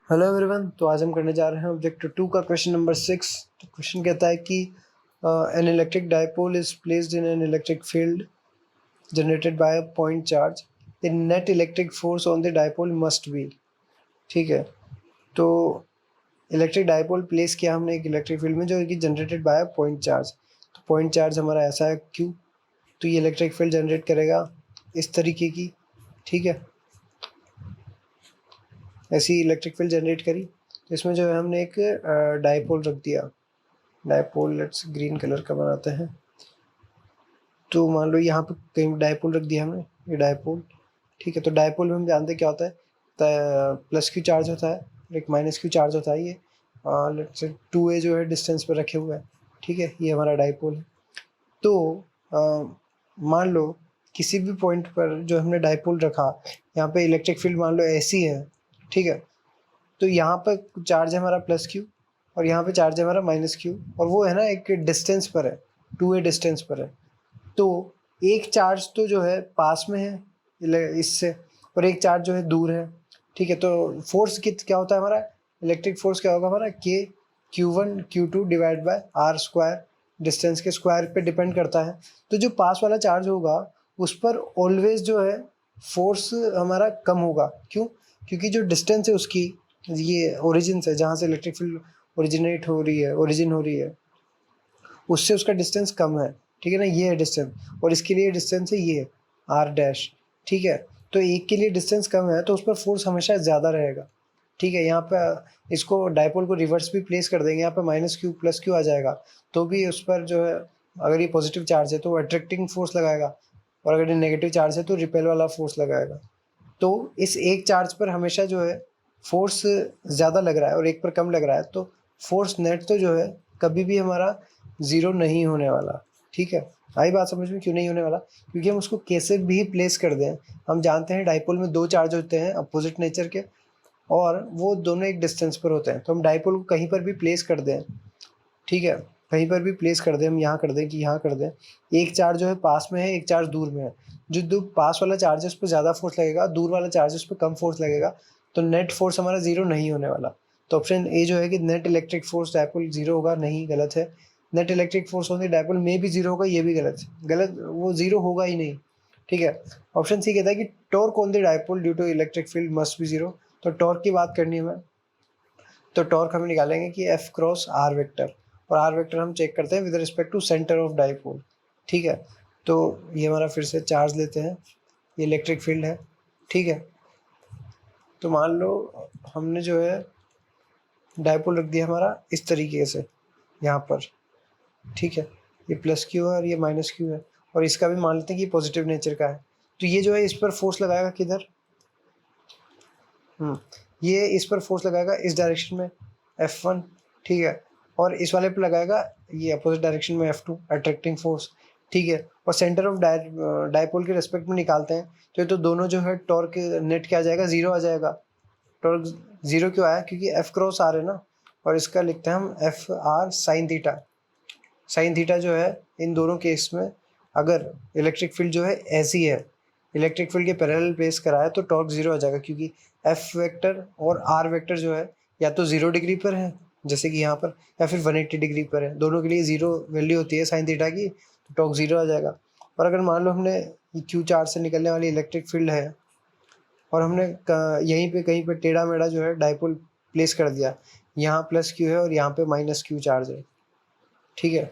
Hello everyone. तो आज हम करने जा रहे हैं ऑब्जेक्टिव 2 का क्वेश्चन नंबर 6। तो क्वेश्चन कहता है कि an electric dipole is placed in an electric field generated by a point charge. The net electric force on the dipole must be. ठीक है, तो इलेक्ट्रिक डाइपोल प्लेस किया हमने एक इलेक्ट्रिक फील्ड में जो है कि generated by a point charge. तो पॉइंट चार्ज हमारा ऐसा है क्यू, तो ये इलेक्ट्रिक फील्ड जनरेट करेगा इस तरीके की। ठीक है, ऐसी इलेक्ट्रिक फील्ड जनरेट करी। तो इसमें जो है हमने एक डाइपोल रख दिया। डाइपोल लेट्स ग्रीन कलर का बनाते हैं। तो मान लो यहाँ पे कहीं डाइपोल रख दिया हमने, ये डाइपोल। ठीक है, तो डाइपोल में हम जानते हैं क्या होता है, प्लस क्यू चार्ज होता है और एक माइनस क्यू चार्ज होता है। ये लेट्स से 2a जो है डिस्टेंस पर रखे हुए हैं। ठीक है, ये हमारा डाइपोल है। तो मान लो किसी भी पॉइंट पर जो हमने डाइपोल रखा, यहाँ पे इलेक्ट्रिक फील्ड मान लो ऐसी है। ठीक है, तो यहाँ पर चार्ज है हमारा प्लस क्यू और यहाँ पे चार्ज है हमारा माइनस क्यू, और वो है ना एक डिस्टेंस पर है, 2a डिस्टेंस पर है। तो एक चार्ज तो जो है पास में है इससे, और एक चार्ज जो है दूर है। ठीक है, तो फोर्स क्या होता है हमारा, इलेक्ट्रिक फोर्स क्या होगा हमारा, K Q1 Q2 divide by R square, distance के स्क्वायर पे डिपेंड करता है। तो जो पास वाला चार्ज होगा उस पर ऑलवेज जो है फोर्स हमारा कम होगा। क्यों? क्योंकि जो डिस्टेंस है उसकी, ये ओरिजिन से जहाँ से इलेक्ट्रिक फील्ड ओरिजिनेट हो रही है, ओरिजिन हो रही है, उससे उसका डिस्टेंस कम है। ठीक है ना, ये है डिस्टेंस, और इसके लिए डिस्टेंस है ये आर डैश। ठीक है, तो एक के लिए डिस्टेंस कम है तो उस पर फोर्स हमेशा ज़्यादा रहेगा। ठीक है, यहाँ पे इसको डाइपोल को रिवर्स भी प्लेस कर देंगे, यहाँ पे माइनस क्यू प्लस क्यू आ जाएगा, तो भी उस पर जो है अगर ये पॉजिटिव चार्ज है तो वो अट्रैक्टिंग फोर्स लगाएगा, और अगर ये नेगेटिव चार्ज है तो रिपेल वाला फोर्स लगाएगा। तो इस एक चार्ज पर हमेशा जो है फोर्स ज़्यादा लग रहा है और एक पर कम लग रहा है, तो फोर्स नेट तो जो है कभी भी हमारा ज़ीरो नहीं होने वाला। ठीक है, आई बात समझ में? क्यों नहीं होने वाला? क्योंकि हम उसको कैसे भी प्लेस कर दें, हम जानते हैं डाइपोल में दो चार्ज होते हैं अपोजिट नेचर के, और वो दोनों एक डिस्टेंस पर होते हैं। तो हम डाइपोल को कहीं पर भी प्लेस कर दें, ठीक है, कहीं पर भी प्लेस कर दें, हम यहाँ कर दें कि यहाँ कर दें, एक चार्ज जो है पास में है, एक चार्ज दूर में है। जो दो पास वाला चार्ज है उस पर ज़्यादा फोर्स लगेगा, दूर वाला चार्ज है उस पर कम फोर्स लगेगा, तो नेट फोर्स हमारा ज़ीरो नहीं होने वाला। तो ऑप्शन ए जो है कि net electric force dipole zero होगा, नहीं, गलत है। Net electric force on the dipole में भी ज़ीरो होगा, ये भी गलत है, गलत, वो ज़ीरो होगा ही नहीं। ठीक है, ऑप्शन सी कहता है कि torque on the dipole due to electric field must be zero. तो टॉर्क की बात करनी है हमें, तो टॉर्क हम निकालेंगे कि एफ क्रॉस आर वेक्टर, और आर वेक्टर हम चेक करते हैं with respect to centre of dipole. ठीक है, तो ये हमारा फिर से चार्ज लेते हैं, ये इलेक्ट्रिक फील्ड है। ठीक है, तो मान लो हमने जो है डाइपोल रख दिया हमारा इस तरीके से यहाँ पर। ठीक है, ये प्लस क्यू है और ये माइनस क्यू है, और इसका भी मान लेते हैं कि पॉजिटिव नेचर का है। तो ये जो है इस पर फोर्स लगाएगा किधर, ये इस पर फोर्स लगाएगा इस डायरेक्शन में F1। ठीक है, और इस वाले पे लगाएगा ये अपोजिट डायरेक्शन में F2, अट्रैक्टिंग फोर्स। ठीक है, और सेंटर ऑफ डाइपोल के रेस्पेक्ट में निकालते हैं, तो ये तो दोनों जो है टॉर्क नेट क्या आ जाएगा, ज़ीरो आ जाएगा। टॉर्क ज़ीरो क्यों आया? क्योंकि F क्रॉस आर है ना, और इसका लिखते हैं हम F R sine theta. Sine theta जो है इन दोनों केस में, अगर इलेक्ट्रिक फील्ड जो है ऐसी है, इलेक्ट्रिक फील्ड के पैरेलल प्लेस करा है, तो टॉर्क ज़ीरो आ जाएगा, क्योंकि एफ वेक्टर और आर वेक्टर जो है या तो 0 डिग्री पर है जैसे कि यहाँ पर, या फिर 180 डिग्री पर है। दोनों के लिए ज़ीरो वैल्यू होती है साइन थीटा की, तो टॉर्क ज़ीरो आ जाएगा। और अगर मान लो हमने क्यू चार्ज से निकलने वाली इलेक्ट्रिक फील्ड है, और हमने यहीं पे कहीं पे टेढ़ा मेढ़ा जो है डाइपोल प्लेस कर दिया, यहाँ प्लस क्यू है और यहाँ पे माइनस क्यू चार्ज है। ठीक है,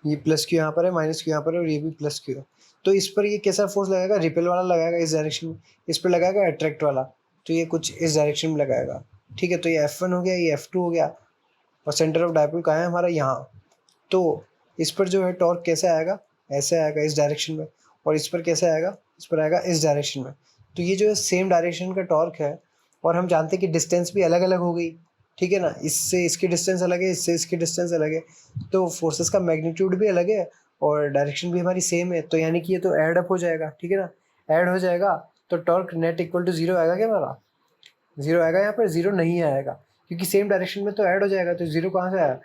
ये प्लस क्यू यहाँ पर है, माइनस क्यू यहाँ पर है, और ये भी प्लस क्यू है। तो इस पर ये कैसा फोर्स लगाएगा, रिपेल वाला लगाएगा इस डायरेक्शन में, इस पर लगाएगा अट्रैक्ट वाला, तो ये कुछ इस डायरेक्शन में लगाएगा। ठीक है, तो ये F1 हो गया, ये F2 हो गया, और सेंटर ऑफ डाइपोल कहाँ है हमारा, यहाँ। तो इस पर जो है टॉर्क कैसे आएगा, ऐसे आएगा इस डायरेक्शन में, और इस पर कैसे आएगा, इस पर आएगा इस डायरेक्शन में। तो ये जो है सेम डायरेक्शन का टॉर्क है, और हम जानते हैं कि डिस्टेंस भी अलग अलग हो गई। ठीक है ना, इससे इसकी डिस्टेंस अलग है, इससे इसकी डिस्टेंस अलग है, तो फोर्सेस का मैग्नीट्यूड भी अलग है और डायरेक्शन भी हमारी सेम है, तो यानी कि ये तो ऐड अप हो जाएगा। ठीक है ना, ऐड हो जाएगा, तो torque net equal to zero आएगा क्या हमारा, ज़ीरो आएगा? यहाँ पर ज़ीरो नहीं आएगा, क्योंकि सेम डायरेक्शन में तो ऐड हो जाएगा, तो ज़ीरो कहाँ से आया?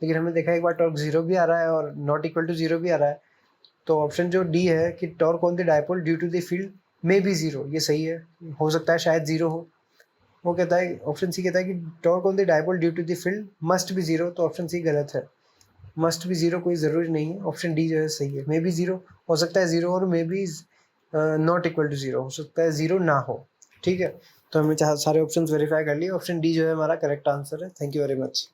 लेकिन हमने देखा एक बार टॉर्क ज़ीरो भी आ रहा है और नॉट इक्वल टू ज़ीरो भी आ रहा है। तो ऑप्शन जो डी है कि torque on the dipole due to the field may be zero, ये सही है, हो सकता है शायद ज़ीरो हो। वो कहता है, ऑप्शन सी कहता है कि torque on the dipole due to the field must be zero, तो ऑप्शन सी गलत है। मस्ट बी ज़ीरो कोई ज़रूरी नहीं है, ऑप्शन डी जो है सही है। मे बी ज़ीरो हो सकता है ज़ीरो, और may be not equal to zero हो सकता है ज़ीरो ना हो। ठीक है, तो हमने सारे ऑप्शंस वेरीफाई कर लिए, ऑप्शन डी जो है हमारा करेक्ट आंसर है। Thank you very much.